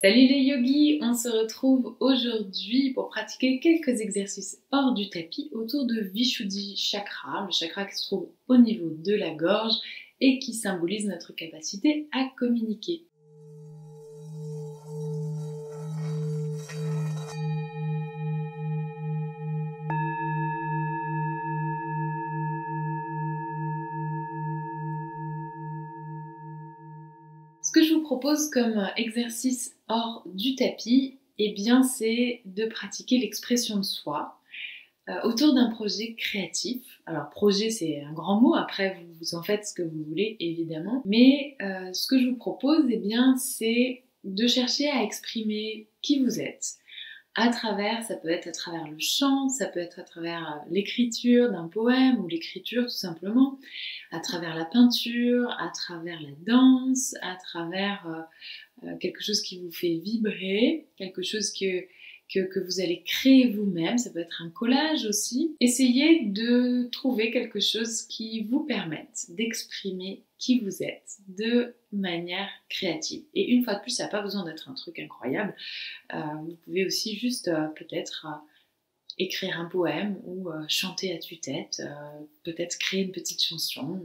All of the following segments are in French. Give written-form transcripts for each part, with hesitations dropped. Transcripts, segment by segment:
Salut les yogis, on se retrouve aujourd'hui pour pratiquer quelques exercices hors du tapis autour de Vishuddhi Chakra, le chakra qui se trouve au niveau de la gorge et qui symbolise notre capacité à communiquer. Ce que je vous propose comme exercice hors du tapis, eh bien, c'est de pratiquer l'expression de soi autour d'un projet créatif. Alors projet c'est un grand mot, après vous en faites ce que vous voulez évidemment, mais ce que je vous propose, eh bien, c'est de chercher à exprimer qui vous êtes à travers, ça peut être à travers le chant, ça peut être à travers l'écriture d'un poème ou l'écriture tout simplement, à travers la peinture, à travers la danse, à travers quelque chose qui vous fait vibrer, quelque chose que vous allez créer vous-même, ça peut être un collage aussi. Essayez de trouver quelque chose qui vous permette d'exprimer qui vous êtes de manière créative. Et une fois de plus, ça n'a pas besoin d'être un truc incroyable. Vous pouvez aussi juste peut-être écrire un poème ou chanter à tue-tête, peut-être créer une petite chanson,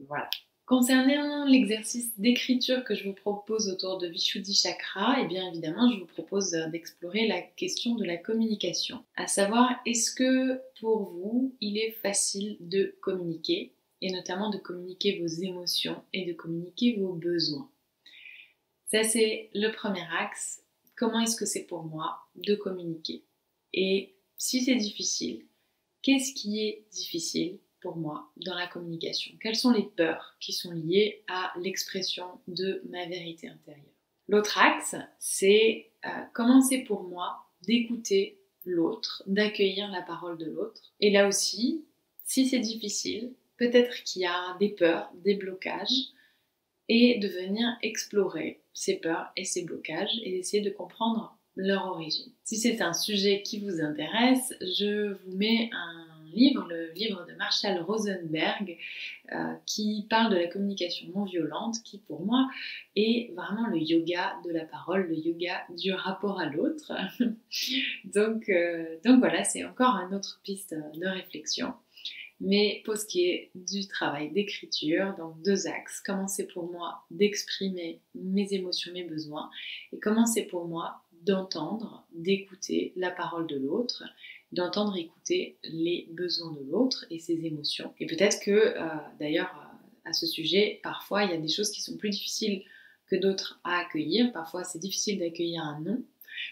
voilà. Concernant l'exercice d'écriture que je vous propose autour de Vishuddhi Chakra, et bien évidemment, je vous propose d'explorer la question de la communication. À savoir, est-ce que pour vous, il est facile de communiquer, et notamment de communiquer vos émotions et de communiquer vos besoins? Ça, c'est le premier axe. Comment est-ce que c'est pour moi de communiquer? Et si c'est difficile, qu'est-ce qui est difficile pour moi dans la communication? Quelles sont les peurs qui sont liées à l'expression de ma vérité intérieure? L'autre axe, c'est comment c'est pour moi d'écouter l'autre, d'accueillir la parole de l'autre. Et là aussi, si c'est difficile, peut-être qu'il y a des peurs, des blocages, et de venir explorer ces peurs et ces blocages et d'essayer de comprendre leur origine. Si c'est un sujet qui vous intéresse, je vous mets un livre, le livre de Marshall Rosenberg, qui parle de la communication non violente, qui pour moi est vraiment le yoga de la parole, le yoga du rapport à l'autre. donc voilà, c'est encore une autre piste de réflexion. Mais pour ce qui est du travail d'écriture, donc deux axes, comment c'est pour moi d'exprimer mes émotions, mes besoins, et comment c'est pour moi d'entendre, d'écouter la parole de l'autre, d'entendre écouter les besoins de l'autre et ses émotions. Et peut-être que, d'ailleurs, à ce sujet, parfois il y a des choses qui sont plus difficiles que d'autres à accueillir. Parfois c'est difficile d'accueillir un non.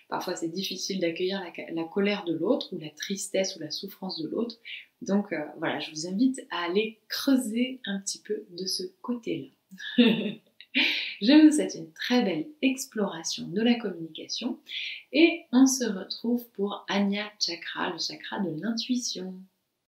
Parfois, c'est difficile d'accueillir la colère de l'autre ou la tristesse ou la souffrance de l'autre. Donc voilà, je vous invite à aller creuser un petit peu de ce côté-là. Je vous souhaite une très belle exploration de la communication et on se retrouve pour Ajna Chakra, le chakra de l'intuition.